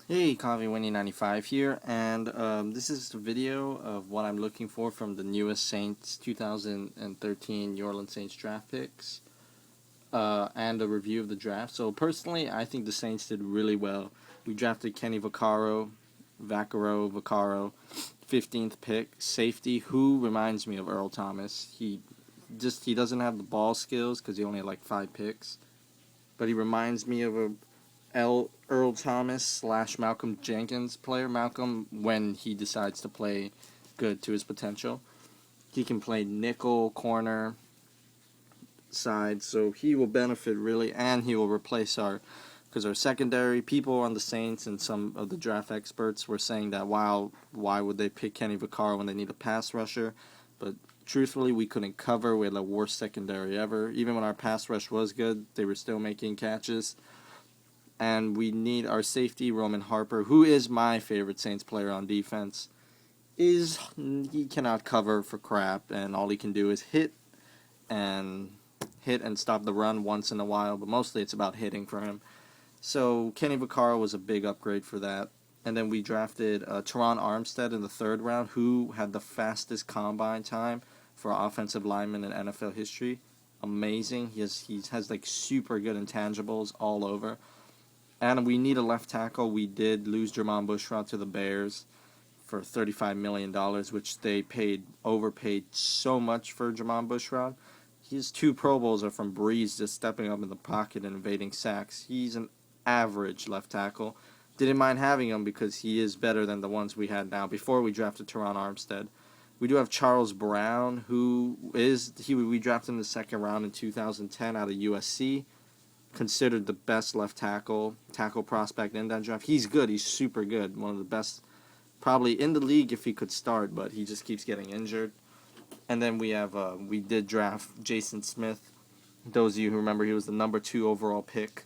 Hey, Coffee Winnie 95 here, and this is a video of what I'm looking for from the newest Saints 2013 New Orleans Saints draft picks, and a review of the draft. So personally, I think the Saints did really well. We drafted Kenny Vaccaro, 15th pick, safety, who reminds me of Earl Thomas. He doesn't have the ball skills because he only had like 5 picks, but he reminds me of a Earl Thomas slash Malcolm Jenkins player. Malcolm, when he decides to play good to his potential, he can play nickel, corner, side, so he will benefit really, and he will replace because our secondary people on the Saints and some of the draft experts were saying that why would they pick Kenny Vaccaro when they need a pass rusher, but truthfully we couldn't cover. We had the worst secondary ever. Even when our pass rush was good, they were still making catches. And we need our safety, Roman Harper, who is my favorite Saints player on defense. He cannot cover for crap, and all he can do is and hit and stop the run once in a while, but mostly it's about hitting for him. So Kenny Vaccaro was a big upgrade for that. And then we drafted Teron Armstead in the 3rd round, who had the fastest combine time for offensive lineman in NFL history. Amazing. He has like super good intangibles all over. And we need a left tackle. We did lose Jermon Bushrod to the Bears for $35 million, which they overpaid so much for Jermon Bushrod. His 2 Pro Bowls are from Breeze just stepping up in the pocket and evading sacks. He's an average left tackle. Didn't mind having him because he is better than the ones we had now before we drafted Teron Armstead. We do have Charles Brown, we drafted him in the 2nd round in 2010 out of USC. Considered the best left tackle prospect in that draft. He's good. He's super good. One of the best probably in the league if he could start, but he just keeps getting injured. And then we did draft Jason Smith. Those of you who remember, he was the number 2 overall pick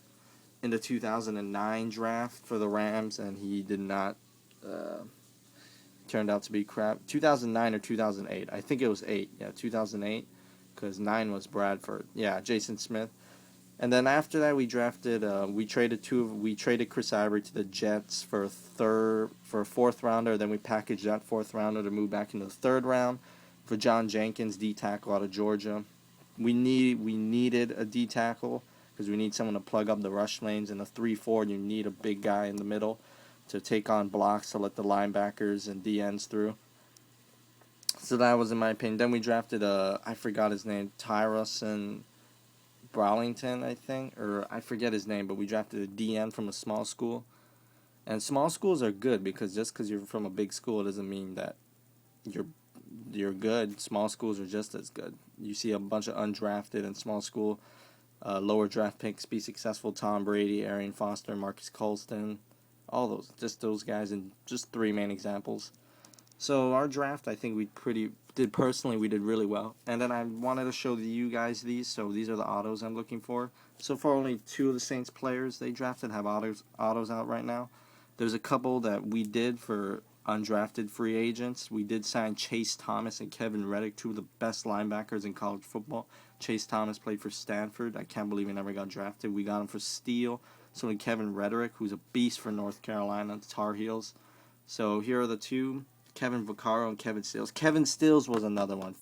in the 2009 draft for the Rams, and he did not turned out to be crap. 2009 or 2008. I think it was 8. Yeah, 2008, because 9 was Bradford. Yeah, Jason Smith. And then after that, we traded Chris Ivory to the Jets for a 4th rounder. Then we packaged that 4th rounder to move back into the 3rd round for John Jenkins, D tackle out of Georgia. We needed a D tackle because we need someone to plug up the rush lanes. In a 3-4, you need a big guy in the middle to take on blocks to let the linebackers and DNs through. So that was in my opinion. Then we drafted I forgot his name, Tyrosin Brawlington, I think, or I forget his name, but we drafted a DN from a small school. And small schools are good because just because you're from a big school doesn't mean that you're good. Small schools are just as good. You see a bunch of undrafted and small school lower draft picks be successful. Tom Brady, Arian Foster, Marcus Colston, all those guys, and just 3 main examples. So our draft, I think we did really well. And then I wanted to show you guys these. So these are the autos I'm looking for. So far, only 2 of the Saints players they drafted have autos out right now. There's a couple that we did for undrafted free agents. We did sign Chase Thomas and Kevin Reddick, 2 of the best linebackers in college football. Chase Thomas played for Stanford. I can't believe he never got drafted. We got him for steal. So did Kevin Reddick, who's a beast for North Carolina, the Tar Heels. So here are the 2. Kevin Vaccaro and Kevin Stills. Kevin Stills was another one,